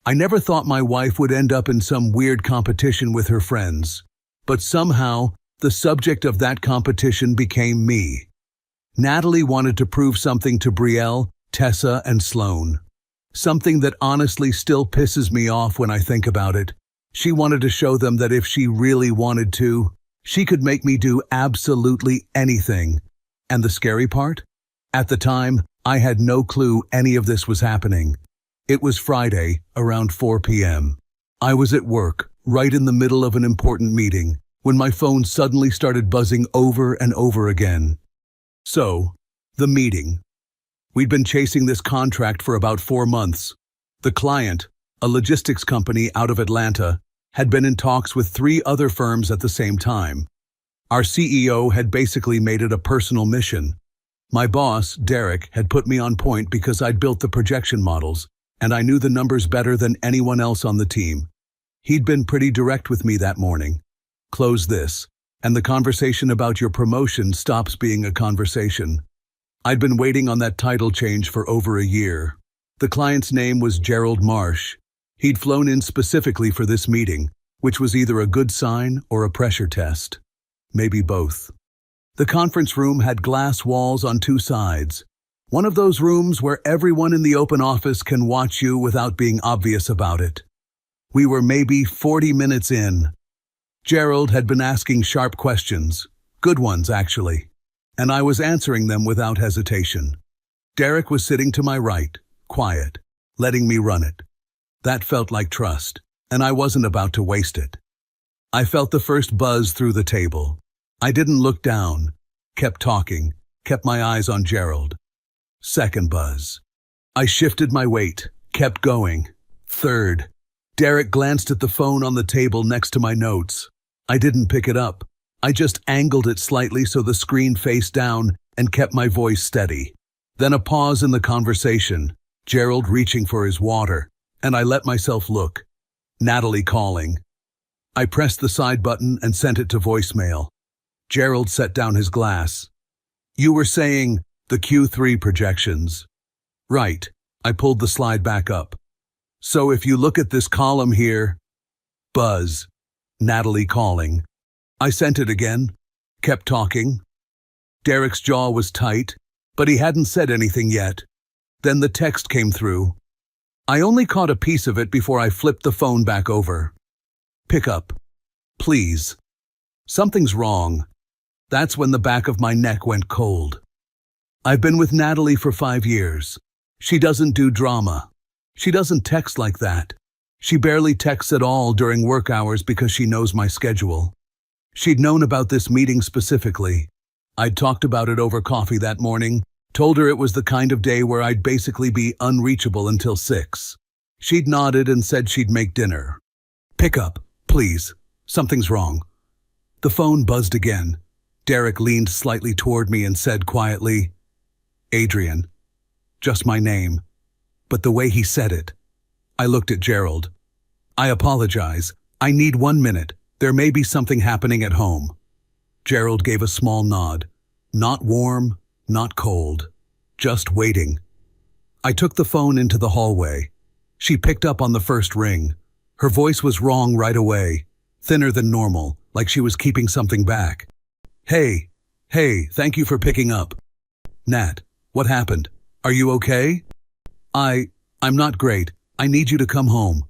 I never thought my wife would end up in some weird competition with her friends. But somehow, the subject of that competition became me. Natalie wanted to prove something to Brielle, Tessa, and Sloane. Something that honestly still pisses me off when I think about it. She wanted to show them that if she really wanted to, she could make me do absolutely anything. And the scary part? At the time, I had no clue any of this was happening. It was Friday, around 4 p.m. I was at work, right in the middle of an important meeting, when my phone suddenly started buzzing over and over again. So, the meeting. We'd been chasing this contract for about 4 months. The client, a logistics company out of Atlanta, had been in talks with 3 other firms at the same time. Our CEO had basically made it a personal mission. My boss, Derek, had put me on point because I'd built the projection models, and I knew the numbers better than anyone else on the team. He'd been pretty direct with me that morning. Close this, and the conversation about your promotion stops being a conversation. I'd been waiting on that title change for over a year. The client's name was Gerald Marsh. He'd flown in specifically for this meeting, which was either a good sign or a pressure test. Maybe both. The conference room had glass walls on 2 sides. One of those rooms where everyone in the open office can watch you without being obvious about it. We were maybe 40 minutes in. Gerald had been asking sharp questions, good ones actually, and I was answering them without hesitation. Derek was sitting to my right, quiet, letting me run it. That felt like trust, and I wasn't about to waste it. I felt the first buzz through the table. I didn't look down, kept talking, kept my eyes on Gerald. Second buzz. I shifted my weight, kept going. Third. Derek glanced at the phone on the table next to my notes. I didn't pick it up. I just angled it slightly so the screen faced down and kept my voice steady. Then a pause in the conversation, Gerald reaching for his water, and I let myself look. Natalie calling. I pressed the side button and sent it to voicemail. Gerald set down his glass. You were saying the Q3 projections. Right. I pulled the slide back up. So if you look at this column here, buzz, Natalie calling. I sent it again, kept talking. Derek's jaw was tight, but he hadn't said anything yet. Then the text came through. I only caught a piece of it before I flipped the phone back over. Pick up. Please. Something's wrong. That's when the back of my neck went cold. I've been with Natalie for 5 years. She doesn't do drama. She doesn't text like that. She barely texts at all during work hours because she knows my schedule. She'd known about this meeting specifically. I'd talked about it over coffee that morning, told her it was the kind of day where I'd basically be unreachable until 6. She'd nodded and said she'd make dinner. Pick up, please. Something's wrong. The phone buzzed again. Derek leaned slightly toward me and said quietly, Adrian. Just my name. But the way he said it. I looked at Gerald. I apologize. I need 1 minute. There may be something happening at home. Gerald gave a small nod. Not warm, not cold. Just waiting. I took the phone into the hallway. She picked up on the first ring. Her voice was wrong right away. Thinner than normal, like she was keeping something back. Hey, thank you for picking up. Nat, what happened? Are you okay? I'm not great. I need you to come home.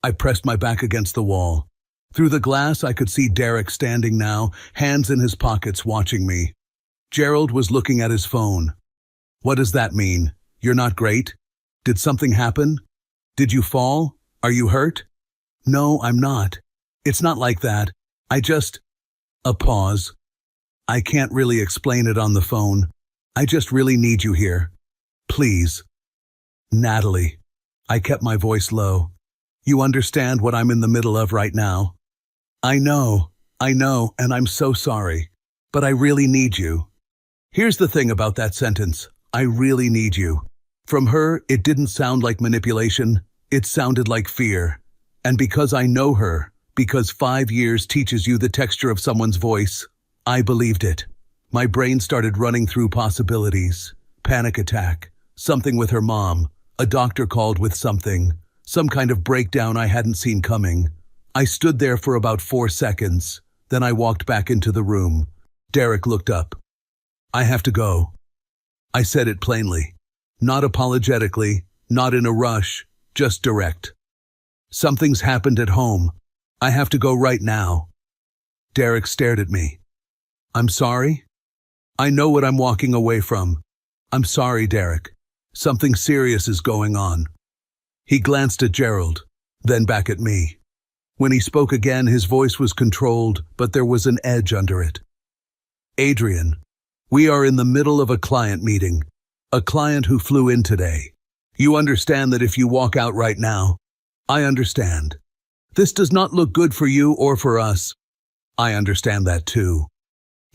I pressed my back against the wall. Through the glass, I could see Derek standing now, hands in his pockets, watching me. Gerald was looking at his phone. What does that mean? You're not great? Did something happen? Did you fall? Are you hurt? No, I'm not. It's not like that. A pause. I can't really explain it on the phone. I just really need you here. Please. Natalie. I kept my voice low. You understand what I'm in the middle of right now? I know, and I'm so sorry. But I really need you. Here's the thing about that sentence. I really need you. From her, it didn't sound like manipulation. It sounded like fear. And because I know her, because 5 years teaches you the texture of someone's voice, I believed it. My brain started running through possibilities. Panic attack, something with her mom, a doctor called with something, some kind of breakdown I hadn't seen coming. I stood there for about 4 seconds, then I walked back into the room. Derek looked up. "I have to go." I said it plainly. Not apologetically, not in a rush, just direct. "Something's happened at home. I have to go right now." Derek stared at me. "I'm sorry? I know what I'm walking away from. I'm sorry, Derek. Something serious is going on." He glanced at Gerald, then back at me. When he spoke again, his voice was controlled, but there was an edge under it. "Adrian, we are in the middle of a client meeting. A client who flew in today. You understand that if you walk out right now, I understand. This does not look good for you or for us. I understand that too."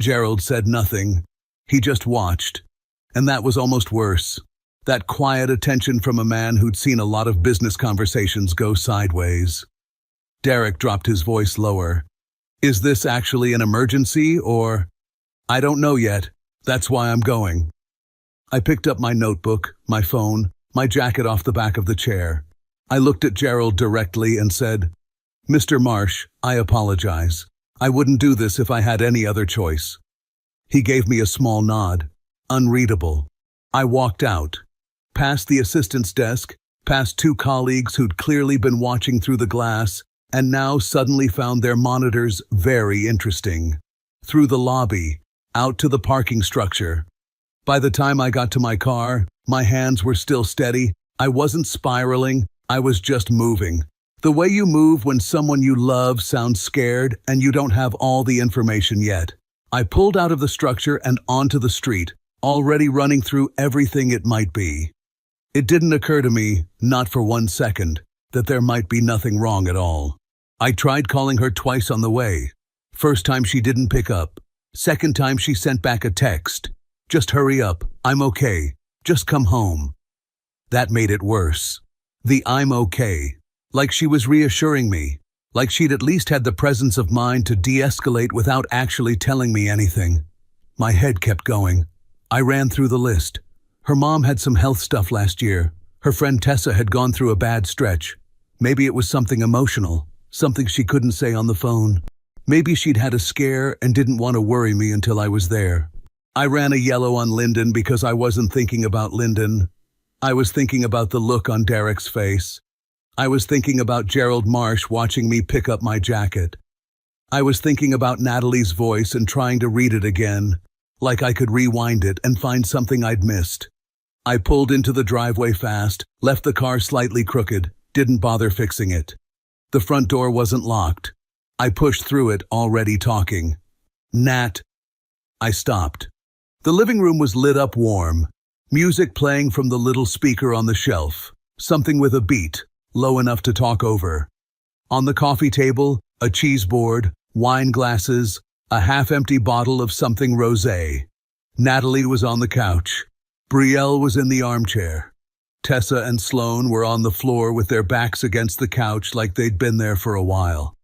Gerald said nothing. He just watched. And that was almost worse. That quiet attention from a man who'd seen a lot of business conversations go sideways. Derek dropped his voice lower. "Is this actually an emergency, or—" "I don't know yet. That's why I'm going." I picked up my notebook, my phone, my jacket off the back of the chair. I looked at Gerald directly and said, "Mr. Marsh, I apologize. I wouldn't do this if I had any other choice." He gave me a small nod. Unreadable. I walked out. Past the assistant's desk, past 2 colleagues who'd clearly been watching through the glass, and now suddenly found their monitors very interesting. Through the lobby, out to the parking structure. By the time I got to my car, my hands were still steady. I wasn't spiraling, I was just moving. The way you move when someone you love sounds scared and you don't have all the information yet. I pulled out of the structure and onto the street, already running through everything it might be. It didn't occur to me, not for 1 second, that there might be nothing wrong at all. I tried calling her twice on the way. First time she didn't pick up. Second time she sent back a text. "Just hurry up, I'm okay. Just come home." That made it worse. The "I'm okay." Like she was reassuring me. Like she'd at least had the presence of mind to de-escalate without actually telling me anything. My head kept going. I ran through the list. Her mom had some health stuff last year. Her friend Tessa had gone through a bad stretch. Maybe it was something emotional, something she couldn't say on the phone. Maybe she'd had a scare and didn't want to worry me until I was there. I ran a yellow on Lyndon because I wasn't thinking about Lyndon. I was thinking about the look on Derek's face. I was thinking about Gerald Marsh watching me pick up my jacket. I was thinking about Natalie's voice and trying to read it again, like I could rewind it and find something I'd missed. I pulled into the driveway fast, left the car slightly crooked, didn't bother fixing it. The front door wasn't locked. I pushed through it, already talking. "Nat." I stopped. The living room was lit up warm, music playing from the little speaker on the shelf, something with a beat, low enough to talk over. On the coffee table, a cheese board, wine glasses, a half-empty bottle of something rosé. Natalie was on the couch. Betrayal was in the armchair. Tessa and Sloane were on the floor with their backs against the couch like they'd been there for a while.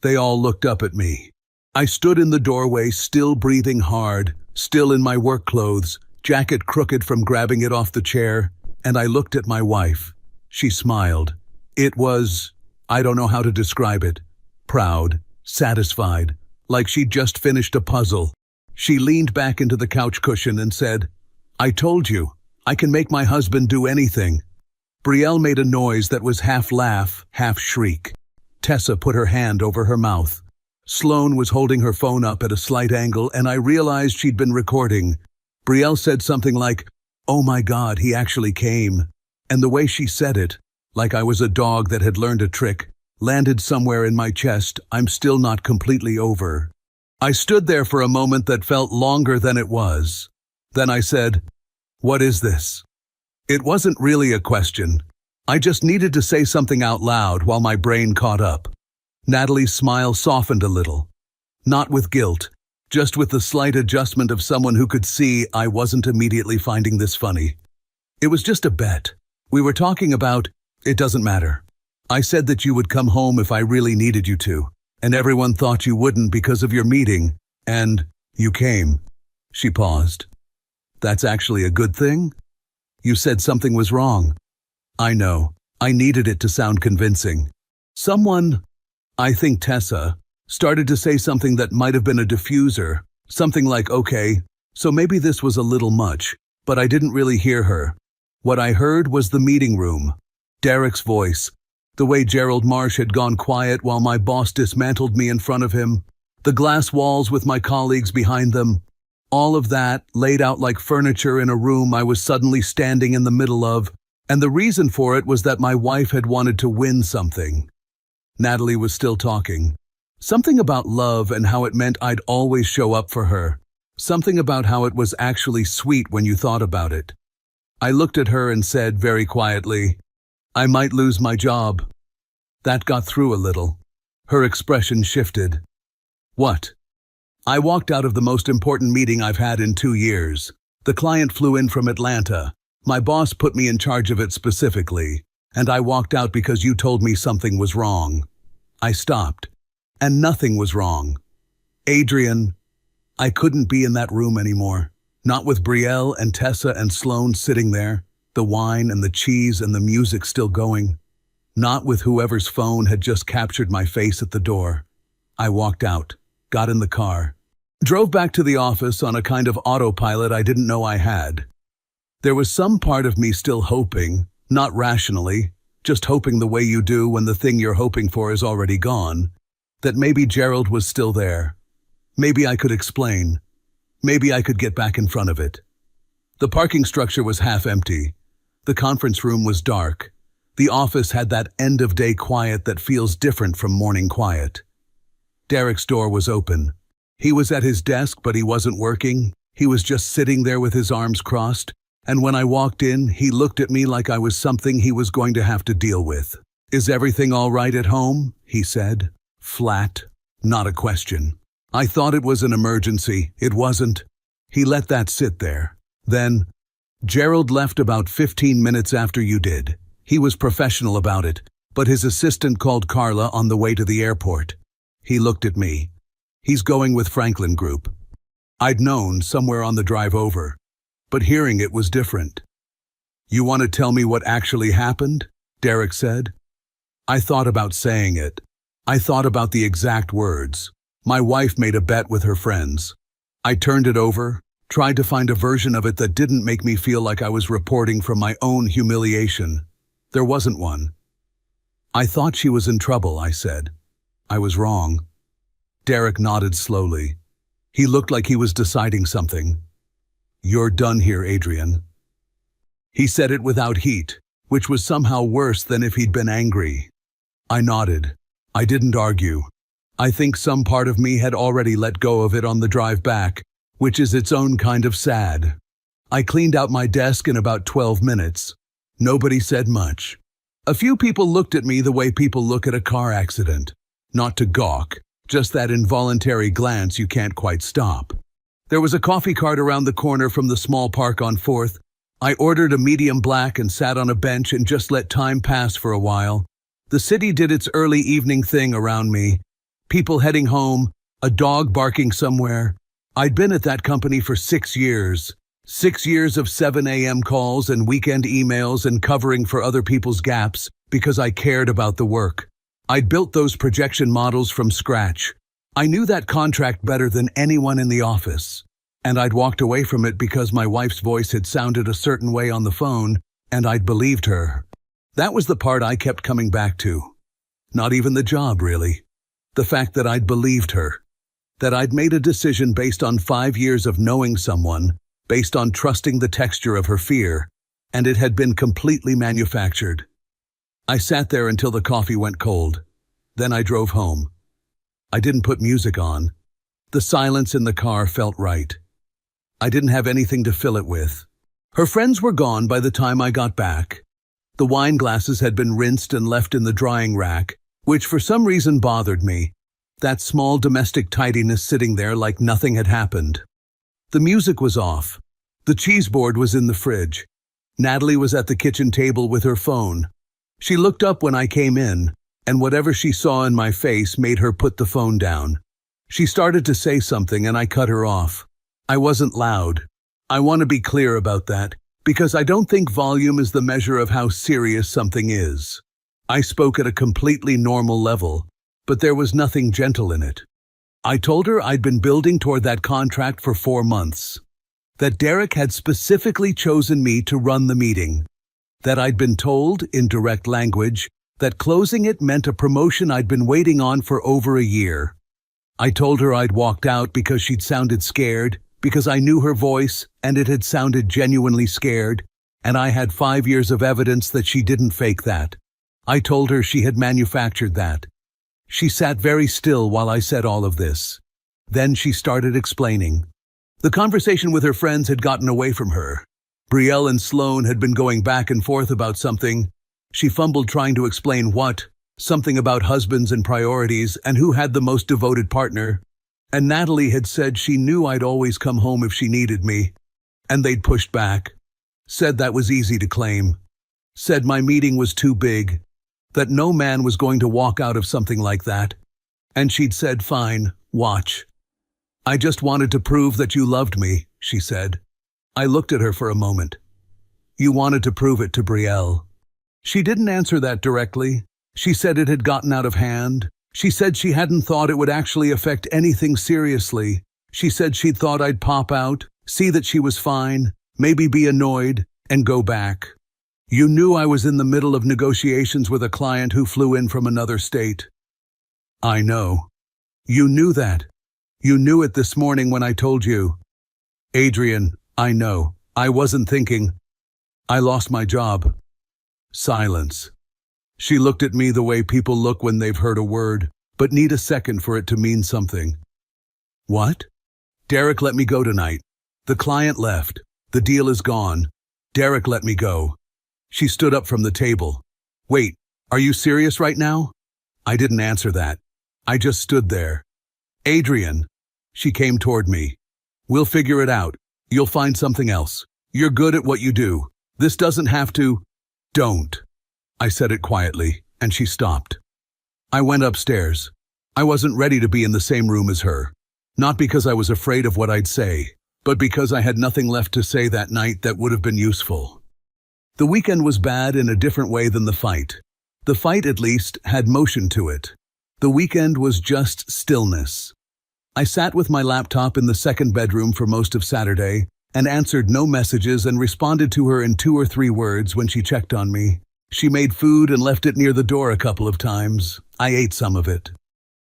They all looked up at me. I stood in the doorway, still breathing hard, still in my work clothes, jacket crooked from grabbing it off the chair, and I looked at my wife. She smiled. It was, I don't know how to describe it, proud, satisfied, like she'd just finished a puzzle. She leaned back into the couch cushion and said, "I told you, I can make my husband do anything." Betrayal made a noise that was half laugh, half shriek. Tessa put her hand over her mouth. Sloane was holding her phone up at a slight angle, and I realized she'd been recording. Betrayal said something like, "Oh my God, he actually came." And the way she said it, like I was a dog that had learned a trick, landed somewhere in my chest I'm still not completely over. I stood there for a moment that felt longer than it was. Then I said, "What is this?" It wasn't really a question. I just needed to say something out loud while my brain caught up. Natalie's smile softened a little. Not with guilt, just with the slight adjustment of someone who could see I wasn't immediately finding this funny. It was just a bet. We were talking about, it doesn't matter. I said that you would come home if I really needed you to, and everyone thought you wouldn't because of your meeting, and you came. She paused. That's actually a good thing? You said something was wrong. I know. I needed it to sound convincing. Someone, I think Tessa, started to say something that might have been a diffuser, something like, okay, so maybe this was a little much, but I didn't really hear her. What I heard was the meeting room, Derek's voice, the way Gerald Marsh had gone quiet while my boss dismantled me in front of him, the glass walls with my colleagues behind them, all of that laid out like furniture in a room I was suddenly standing in the middle of, and the reason for it was that my wife had wanted to win something. Natalie was still talking. Something about love and how it meant I'd always show up for her. Something about how it was actually sweet when you thought about it. I looked at her and said very quietly, I might lose my job. That got through a little. Her expression shifted. What? I walked out of the most important meeting I've had in 2 years. The client flew in from Atlanta. My boss put me in charge of it specifically, and I walked out because you told me something was wrong. I stopped, and nothing was wrong. Adrian, I couldn't be in that room anymore. Not with Brielle and Tessa and Sloane sitting there, the wine and the cheese and the music still going. Not with whoever's phone had just captured my face at the door. I walked out, got in the car, drove back to the office on a kind of autopilot I didn't know I had. There was some part of me still hoping, not rationally, just hoping the way you do when the thing you're hoping for is already gone, that maybe Gerald was still there. Maybe I could explain. Maybe I could get back in front of it. The parking structure was half empty. The conference room was dark. The office had that end-of-day quiet that feels different from morning quiet. Derek's door was open. He was at his desk, but he wasn't working. He was just sitting there with his arms crossed, and when I walked in, he looked at me like I was something he was going to have to deal with. Is everything all right at home? He said. Flat. Not a question. I thought it was an emergency. It wasn't. He let that sit there. Then, Gerald left about 15 minutes after you did. He was professional about it, but his assistant called Carla on the way to the airport. He looked at me. He's going with Franklin Group. I'd known somewhere on the drive over, but hearing it was different. You want to tell me what actually happened? Derek said. I thought about saying it. I thought about the exact words. My wife made a bet with her friends. I turned it over, tried to find a version of it that didn't make me feel like I was reporting from my own humiliation. There wasn't one. I thought she was in trouble, I said. I was wrong. Derek nodded slowly. He looked like he was deciding something. You're done here, Adrian. He said it without heat, which was somehow worse than if he'd been angry. I nodded. I didn't argue. I think some part of me had already let go of it on the drive back, which is its own kind of sad. I cleaned out my desk in about 12 minutes. Nobody said much. A few people looked at me the way people look at a car accident. Not to gawk, just that involuntary glance you can't quite stop. There was a coffee cart around the corner from the small park on 4th. I ordered a medium black and sat on a bench and just let time pass for a while. The city did its early evening thing around me. People heading home, a dog barking somewhere. I'd been at that company for 6 years. 6 years of 7 a.m. calls and weekend emails and covering for other people's gaps because I cared about the work. I'd built those projection models from scratch. I knew that contract better than anyone in the office. And I'd walked away from it because my wife's voice had sounded a certain way on the phone, and I'd believed her. That was the part I kept coming back to. Not even the job, really. The fact that I'd believed her. That I'd made a decision based on 5 years of knowing someone, based on trusting the texture of her fear, and it had been completely manufactured. I sat there until the coffee went cold. Then I drove home. I didn't put music on. The silence in the car felt right. I didn't have anything to fill it with. Her friends were gone by the time I got back. The wine glasses had been rinsed and left in the drying rack, which for some reason bothered me. That small domestic tidiness sitting there like nothing had happened. The music was off. The cheese board was in the fridge. Natalie was at the kitchen table with her phone. She looked up when I came in, and whatever she saw in my face made her put the phone down. She started to say something and I cut her off. I wasn't loud. I want to be clear about that, Because I don't think volume is the measure of how serious something is. I spoke at a completely normal level, but there was nothing gentle in it. I told her I'd been building toward that contract for 4 months. That Derek had specifically chosen me to run the meeting. That I'd been told, in direct language, that closing it meant a promotion I'd been waiting on for over a year. I told her I'd walked out because she'd sounded scared, because I knew her voice and it had sounded genuinely scared, and I had 5 years of evidence that she didn't fake that. I told her she had manufactured that. She sat very still while I said all of this. Then she started explaining. The conversation with her friends had gotten away from her. Betrayal and Sloane had been going back and forth about something. She fumbled trying to explain what, something about husbands and priorities and who had the most devoted partner. And Natalie had said she knew I'd always come home if she needed me. And they'd pushed back. Said that was easy to claim. Said my meeting was too big. That no man was going to walk out of something like that. And she'd said, fine, watch. I just wanted to prove that you loved me, she said. I looked at her for a moment. You wanted to prove it to Betrayal. She didn't answer that directly. She said it had gotten out of hand. She said she hadn't thought it would actually affect anything seriously. She said she'd thought I'd pop out, see that she was fine, maybe be annoyed, and go back. You knew I was in the middle of negotiations with a client who flew in from another state. I know. You knew that. You knew it this morning when I told you. Adrian, I know. I wasn't thinking. I lost my job. Silence. She looked at me the way people look when they've heard a word, but need a second for it to mean something. What? Derek let me go tonight. The client left. The deal is gone. Derek let me go. She stood up from the table. Wait, are you serious right now? I didn't answer that. I just stood there. Adrian. She came toward me. We'll figure it out. You'll find something else. You're good at what you do. This doesn't have to. Don't. I said it quietly, and she stopped. I went upstairs. I wasn't ready to be in the same room as her. Not because I was afraid of what I'd say, but because I had nothing left to say that night that would have been useful. The weekend was bad in a different way than the fight. The fight, at least, had motion to it. The weekend was just stillness. I sat with my laptop in the second bedroom for most of Saturday and answered no messages and responded to her in 2 or 3 words when she checked on me. She made food and left it near the door a couple of times. I ate some of it.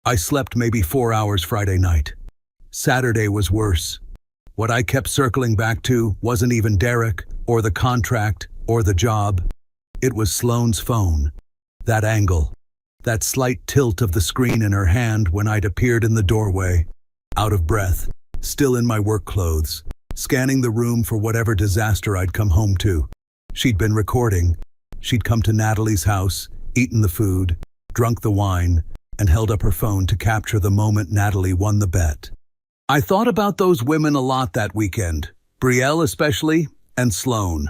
I slept maybe 4 hours Friday night. Saturday was worse. What I kept circling back to wasn't even Derek, or the contract, or the job. It was Sloane's phone. That angle. That slight tilt of the screen in her hand when I'd appeared in the doorway. Out of breath, still in my work clothes, scanning the room for whatever disaster I'd come home to. She'd been recording. She'd come to Natalie's house, eaten the food, drunk the wine, and held up her phone to capture the moment Natalie won the bet. I thought about those women a lot that weekend, Betrayal especially, and Sloane.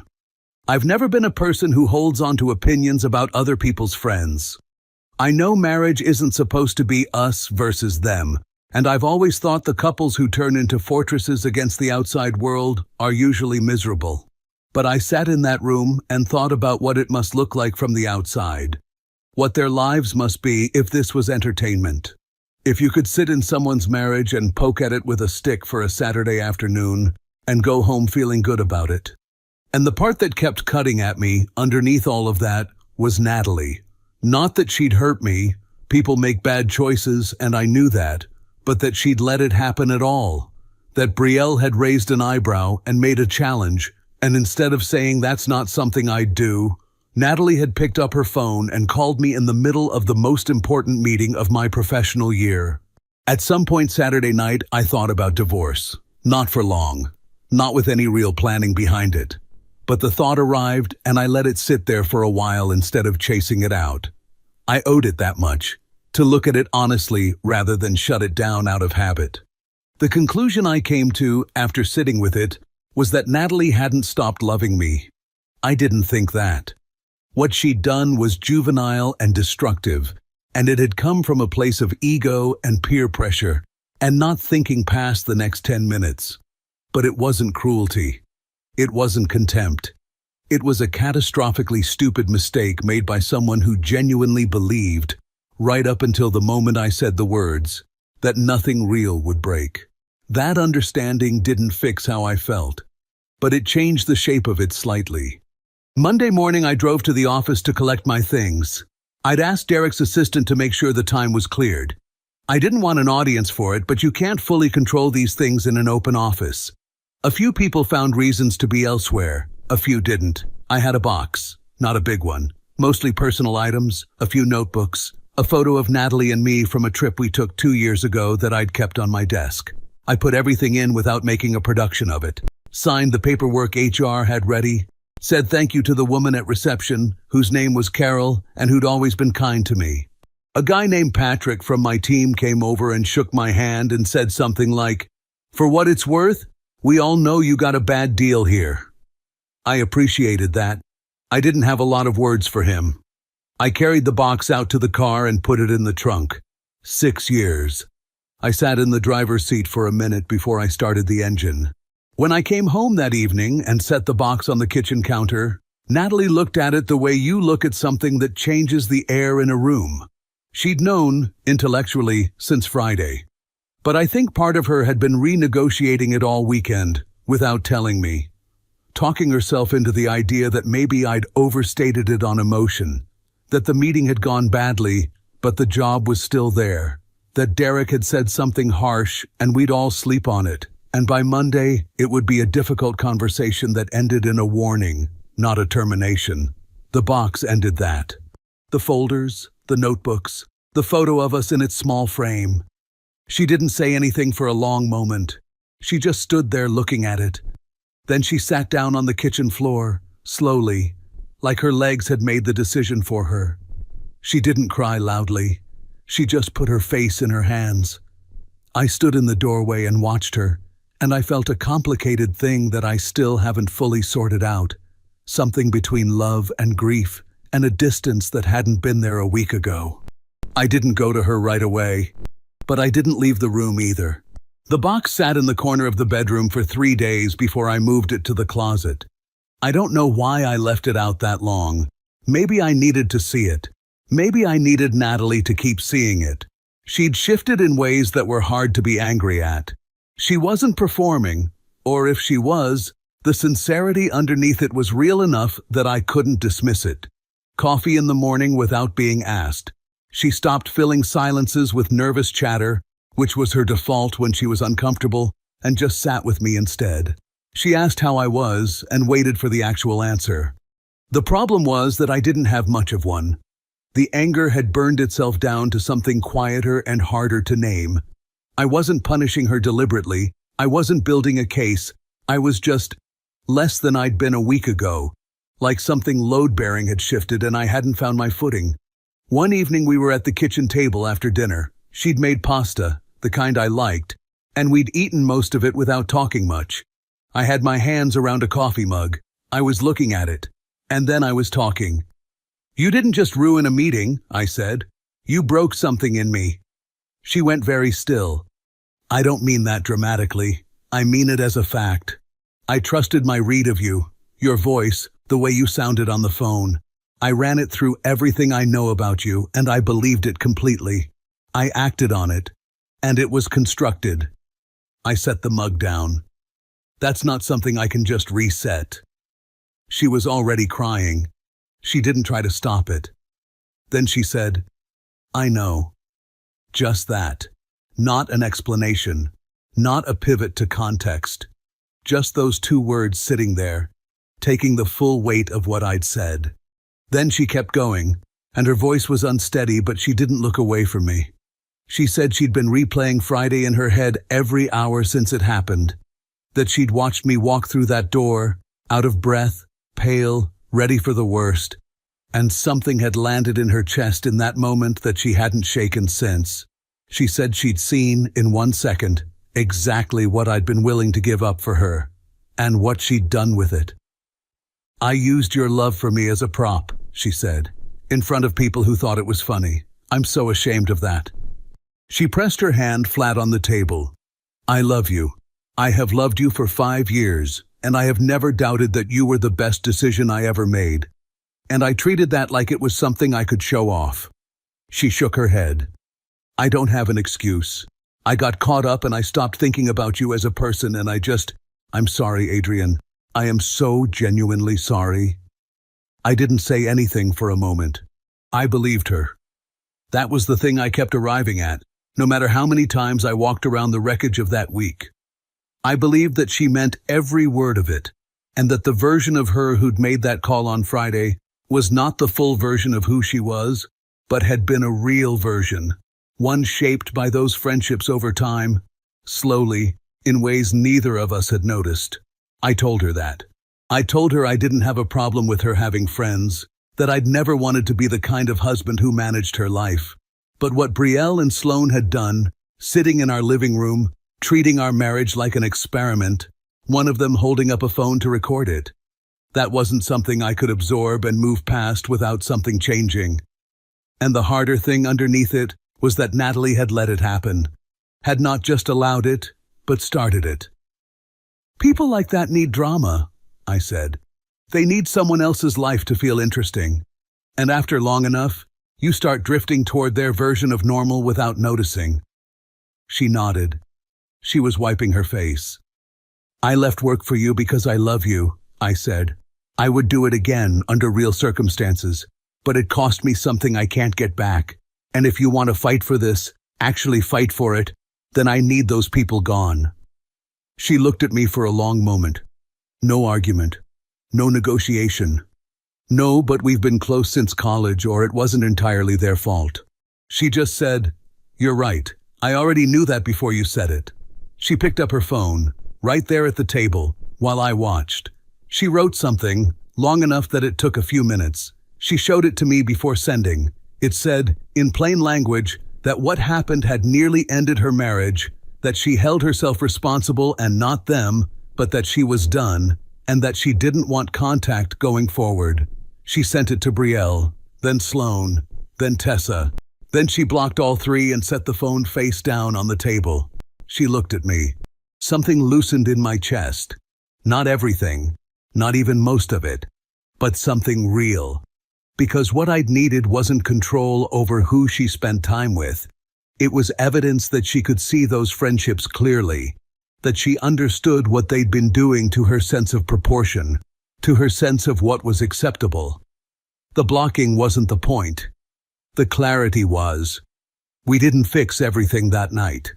I've never been a person who holds on to opinions about other people's friends. I know marriage isn't supposed to be us versus them, and I've always thought the couples who turn into fortresses against the outside world are usually miserable. But I sat in that room and thought about what it must look like from the outside. What their lives must be if this was entertainment. If you could sit in someone's marriage and poke at it with a stick for a Saturday afternoon and go home feeling good about it. And the part that kept cutting at me underneath all of that was Natalie. Not that she'd hurt me, people make bad choices and I knew that, but that she'd let it happen at all. That Betrayal had raised an eyebrow and made a challenge, and instead of saying that's not something I'd do, Natalie had picked up her phone and called me in the middle of the most important meeting of my professional year. At some point Saturday night, I thought about divorce. Not for long. Not with any real planning behind it. But the thought arrived and I let it sit there for a while instead of chasing it out. I owed it that much, to look at it honestly rather than shut it down out of habit. The conclusion I came to after sitting with it was that Natalie hadn't stopped loving me. I didn't think that. What she'd done was juvenile and destructive, and it had come from a place of ego and peer pressure, and not thinking past the next 10 minutes. But it wasn't cruelty. It wasn't contempt. It was a catastrophically stupid mistake made by someone who genuinely believed, right up until the moment I said the words, that nothing real would break. That understanding didn't fix how I felt, but it changed the shape of it slightly. Monday morning, I drove to the office to collect my things. I'd asked Derek's assistant to make sure the time was cleared. I didn't want an audience for it, but you can't fully control these things in an open office. A few people found reasons to be elsewhere. A few didn't. I had a box, not a big one. Mostly personal items, a few notebooks, a photo of Natalie and me from a trip we took 2 years ago that I'd kept on my desk. I put everything in without making a production of it. Signed the paperwork HR had ready. Said thank you to the woman at reception, whose name was Carol and who'd always been kind to me. A guy named Patrick from my team came over and shook my hand and said something like, "For what it's worth, we all know you got a bad deal here." I appreciated that. I didn't have a lot of words for him. I carried the box out to the car and put it in the trunk. 6 years. I sat in the driver's seat for a minute before I started the engine. When I came home that evening and set the box on the kitchen counter, Natalie looked at it the way you look at something that changes the air in a room. She'd known, intellectually, since Friday. But I think part of her had been renegotiating it all weekend, without telling me. Talking herself into the idea that maybe I'd overstated it on emotion, that the meeting had gone badly, but the job was still there, that Derek had said something harsh and we'd all sleep on it, and by Monday it would be a difficult conversation that ended in a warning, not a termination. The box ended that. The folders, the notebooks, the photo of us in its small frame. She didn't say anything for a long moment. She just stood there looking at it. Then she sat down on the kitchen floor, slowly, like her legs had made the decision for her. She didn't cry loudly. She just put her face in her hands. I stood in the doorway and watched her, and I felt a complicated thing that I still haven't fully sorted out. Something between love and grief, and a distance that hadn't been there a week ago. I didn't go to her right away, but I didn't leave the room either. The box sat in the corner of the bedroom for 3 days before I moved it to the closet. I don't know why I left it out that long. Maybe I needed to see it. Maybe I needed Natalie to keep seeing it. She'd shifted in ways that were hard to be angry at. She wasn't performing, or if she was, the sincerity underneath it was real enough that I couldn't dismiss it. Coffee in the morning without being asked. She stopped filling silences with nervous chatter, which was her default when she was uncomfortable, and just sat with me instead. She asked how I was and waited for the actual answer. The problem was that I didn't have much of one. The anger had burned itself down to something quieter and harder to name. I wasn't punishing her deliberately. I wasn't building a case. I was just less than I'd been a week ago, like something load-bearing had shifted and I hadn't found my footing. One evening we were at the kitchen table after dinner. She'd made pasta, the kind I liked, and we'd eaten most of it without talking much. I had my hands around a coffee mug. I was looking at it, and then I was talking. "You didn't just ruin a meeting," I said. "You broke something in me." She went very still. "I don't mean that dramatically. I mean it as a fact. I trusted my read of you, your voice, the way you sounded on the phone. I ran it through everything I know about you, and I believed it completely. I acted on it, and it was constructed." I set the mug down. That's not something I can just reset. She was already crying. She didn't try to stop it. Then she said, "I know." Just that. Not an explanation. Not a pivot to context. Just those 2 words sitting there, taking the full weight of what I'd said. Then she kept going, and her voice was unsteady, but she didn't look away from me. She said she'd been replaying Friday in her head every hour since it happened, that she'd watched me walk through that door, out of breath, pale, ready for the worst, and something had landed in her chest in that moment that she hadn't shaken since. She said she'd seen, in 1 second, exactly what I'd been willing to give up for her, and what she'd done with it. "I used your love for me as a prop," she said, in front of people who thought it was funny. "I'm so ashamed of that." She pressed her hand flat on the table. "I love you. I have loved you for 5 years, and I have never doubted that you were the best decision I ever made. And I treated that like it was something I could show off." She shook her head. "I don't have an excuse. I got caught up and I stopped thinking about you as a person and I'm sorry, Adrian. I am so genuinely sorry." I didn't say anything for a moment. I believed her. That was the thing I kept arriving at, no matter how many times I walked around the wreckage of that week. I believed that she meant every word of it, and that the version of her who'd made that call on Friday was not the full version of who she was, but had been a real version, one shaped by those friendships over time, slowly, in ways neither of us had noticed. I told her that. I told her I didn't have a problem with her having friends, that I'd never wanted to be the kind of husband who managed her life. But what Brielle and Sloane had done, sitting in our living room, treating our marriage like an experiment, one of them holding up a phone to record it, that wasn't something I could absorb and move past without something changing. And the harder thing underneath it was that Natalie had let it happen, had not just allowed it, but started it. "People like that need drama," I said. "They need someone else's life to feel interesting. And after long enough, you start drifting toward their version of normal without noticing." She nodded. She was wiping her face. "I left work for you because I love you," I said. "I would do it again under real circumstances, but it cost me something I can't get back. And if you want to fight for this, actually fight for it, then I need those people gone." She looked at me for a long moment. No argument. No negotiation. No, but we've been close since college, or it wasn't entirely their fault. She just said, "You're right. I already knew that before you said it." She picked up her phone, right there at the table, while I watched. She wrote something, long enough that it took a few minutes. She showed it to me before sending. It said, in plain language, that what happened had nearly ended her marriage, that she held herself responsible and not them, but that she was done, and that she didn't want contact going forward. She sent it to Brielle, then Sloane, then Tessa. Then she blocked all three and set the phone face down on the table. She looked at me. Something loosened in my chest. Not everything, not even most of it, but something real. Because what I'd needed wasn't control over who she spent time with. It was evidence that she could see those friendships clearly, that she understood what they'd been doing to her sense of proportion, to her sense of what was acceptable. The blocking wasn't the point. The clarity was. We didn't fix everything that night.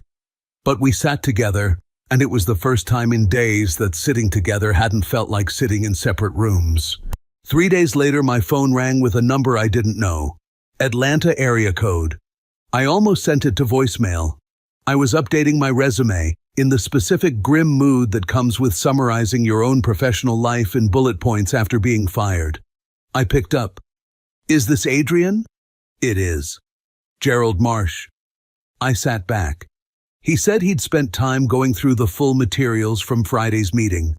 But we sat together, and it was the first time in days that sitting together hadn't felt like sitting in separate rooms. 3 days later, my phone rang with a number I didn't know. Atlanta area code. I almost sent it to voicemail. I was updating my resume, in the specific grim mood that comes with summarizing your own professional life in bullet points after being fired. I picked up. "Is this Adrian?" "It is." "Gerald Marsh." I sat back. He said he'd spent time going through the full materials from Friday's meeting.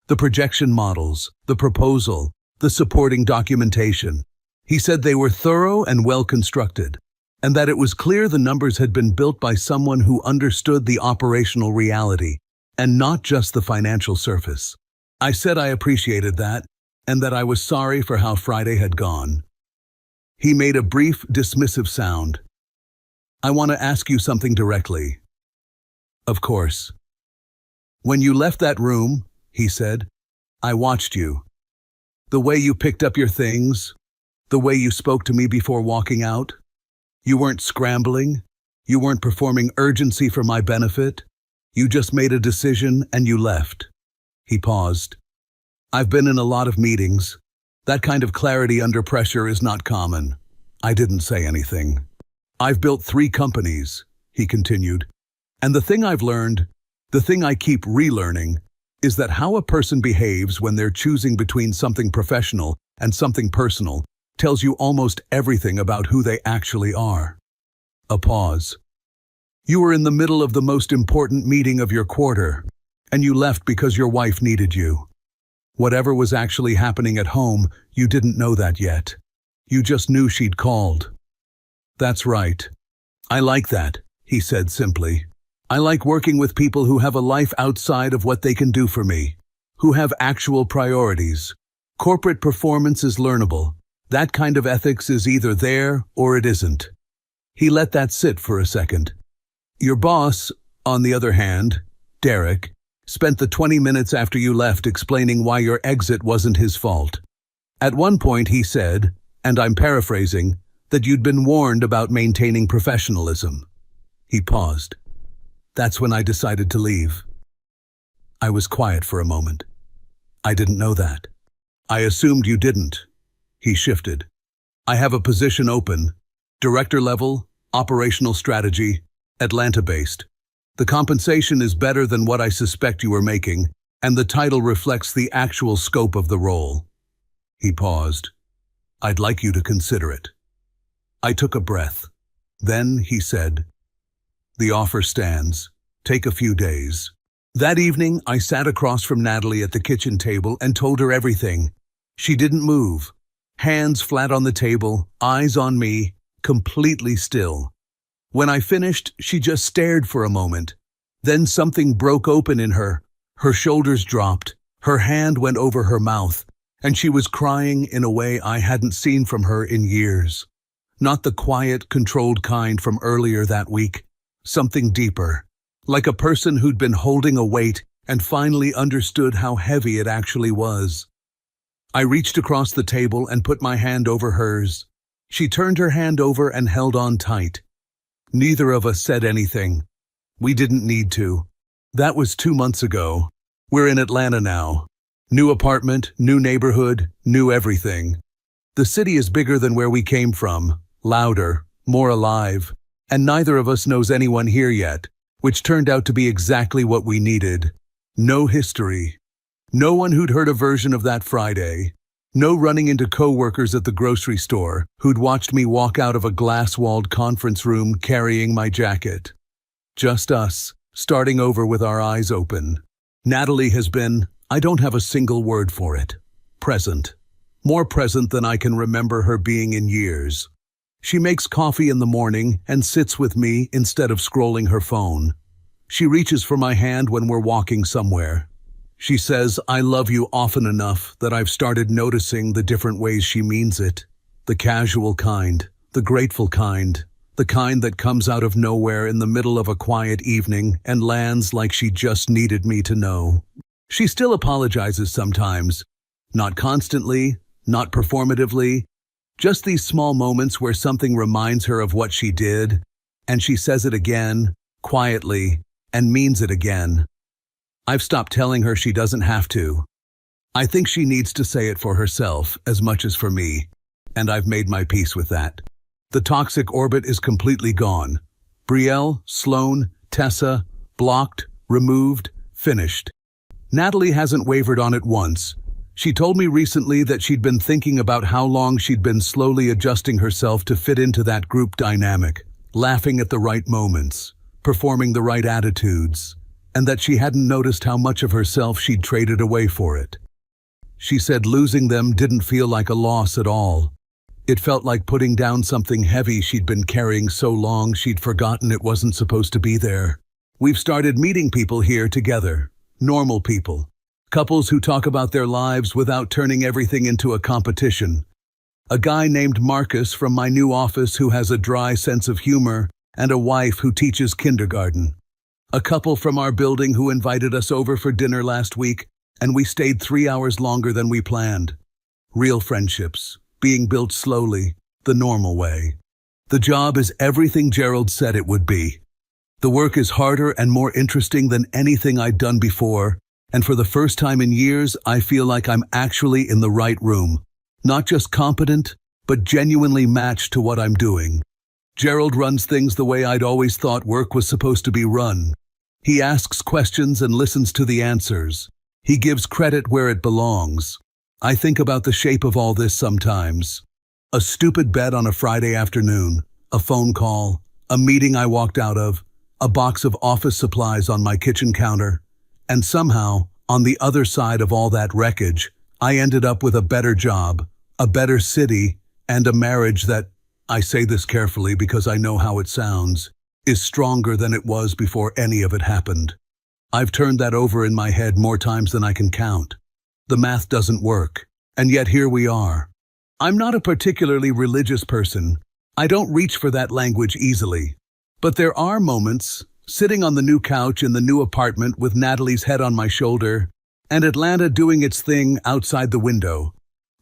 The projection models, the proposal, the supporting documentation. He said they were thorough and well-constructed, and that it was clear the numbers had been built by someone who understood the operational reality, and not just the financial surface. I said I appreciated that, and that I was sorry for how Friday had gone. He made a brief, dismissive sound. "I want to ask you something directly." "Of course." "When you left that room," he said, "I watched you. The way you picked up your things, the way you spoke to me before walking out. You weren't scrambling. You weren't performing urgency for my benefit. You just made a decision and you left." He paused. "I've been in a lot of meetings. That kind of clarity under pressure is not common." I didn't say anything. "I've built 3 companies," he continued. "And the thing I've learned, the thing I keep relearning, is that how a person behaves when they're choosing between something professional and something personal tells you almost everything about who they actually are." A pause. "You were in the middle of the most important meeting of your quarter, and you left because your wife needed you. Whatever was actually happening at home, you didn't know that yet. You just knew she'd called." "That's right. I like that," he said simply. "I like working with people who have a life outside of what they can do for me. who have actual priorities. Corporate performance is learnable. That kind of ethics is either there or it isn't. He let that sit for a second. Your boss, on the other hand, Derek, spent the 20 minutes after you left explaining why your exit wasn't his fault. At one point he said, and I'm paraphrasing, that you'd been warned about maintaining professionalism. He paused. That's when I decided to leave. I was quiet for a moment. I didn't know that. I assumed you didn't. He shifted. I have a position open, director level, operational strategy, Atlanta-based. The compensation is better than what I suspect you were making, and the title reflects the actual scope of the role. He paused. I'd like you to consider it. I took a breath. Then he said, the offer stands. Take a few days. That evening, I sat across from Natalie at the kitchen table and told her everything. She didn't move. Hands flat on the table, eyes on me, completely still. When I finished, she just stared for a moment. Then something broke open in her. Her shoulders dropped. Her hand went over her mouth, and she was crying in a way I hadn't seen from her in years. Not the quiet, controlled kind from earlier that week. Something deeper. Like a person who'd been holding a weight and finally understood how heavy it actually was. I reached across the table and put my hand over hers. She turned her hand over and held on tight. Neither of us said anything. We didn't need to. That was 2 months ago. We're in Atlanta now. New apartment, new neighborhood, new everything. The city is bigger than where we came from, louder, more alive, and neither of us knows anyone here yet, which turned out to be exactly what we needed. No history. No one who'd heard a version of that Friday. No running into co-workers at the grocery store who'd watched me walk out of a glass-walled conference room carrying my jacket. Just us, starting over with our eyes open. Natalie has been, I don't have a single word for it, present. More present than I can remember her being in years. She makes coffee in the morning and sits with me instead of scrolling her phone. She reaches for my hand when we're walking somewhere. She says, I love you often enough that I've started noticing the different ways she means it. The casual kind, the grateful kind, the kind that comes out of nowhere in the middle of a quiet evening and lands like she just needed me to know. She still apologizes sometimes. Not constantly, not performatively, just these small moments where something reminds her of what she did, and she says it again, quietly, and means it again. I've stopped telling her she doesn't have to. I think she needs to say it for herself as much as for me, and I've made my peace with that. The toxic orbit is completely gone. Brielle, Sloan, Tessa, blocked, removed, finished. Natalie hasn't wavered on it once. She told me recently that she'd been thinking about how long she'd been slowly adjusting herself to fit into that group dynamic, laughing at the right moments, performing the right attitudes, and that she hadn't noticed how much of herself she'd traded away for it. She said losing them didn't feel like a loss at all. It felt like putting down something heavy she'd been carrying so long she'd forgotten it wasn't supposed to be there. We've started meeting people here together, normal people. Couples who talk about their lives without turning everything into a competition. A guy named Marcus from my new office who has a dry sense of humor, and a wife who teaches kindergarten. A couple from our building who invited us over for dinner last week, and we stayed 3 hours longer than we planned. Real friendships, being built slowly, the normal way. The job is everything Gerald said it would be. The work is harder and more interesting than anything I'd done before, and for the first time in years, I feel like I'm actually in the right room. Not just competent, but genuinely matched to what I'm doing. Gerald runs things the way I'd always thought work was supposed to be run. He asks questions and listens to the answers. He gives credit where it belongs. I think about the shape of all this sometimes. A stupid bet on a Friday afternoon, a phone call, a meeting I walked out of, a box of office supplies on my kitchen counter. And somehow, on the other side of all that wreckage, I ended up with a better job, a better city, and a marriage that, I say this carefully because I know how it sounds, is stronger than it was before any of it happened. I've turned that over in my head more times than I can count. The math doesn't work. And yet here we are. I'm not a particularly religious person. I don't reach for that language easily. But there are moments, sitting on the new couch in the new apartment with Natalie's head on my shoulder, and Atlanta doing its thing outside the window,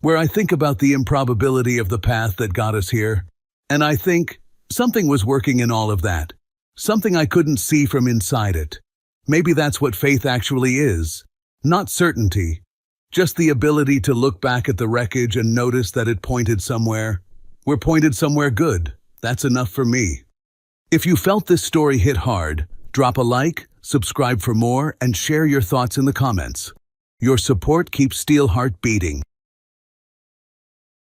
where I think about the improbability of the path that got us here. And I think something was working in all of that. Something I couldn't see from inside it. Maybe that's what faith actually is. Not certainty. Just the ability to look back at the wreckage and notice that it pointed somewhere. We're pointed somewhere good. That's enough for me. If you felt this story hit hard, drop a like, subscribe for more, and share your thoughts in the comments. Your support keeps Steelheart beating.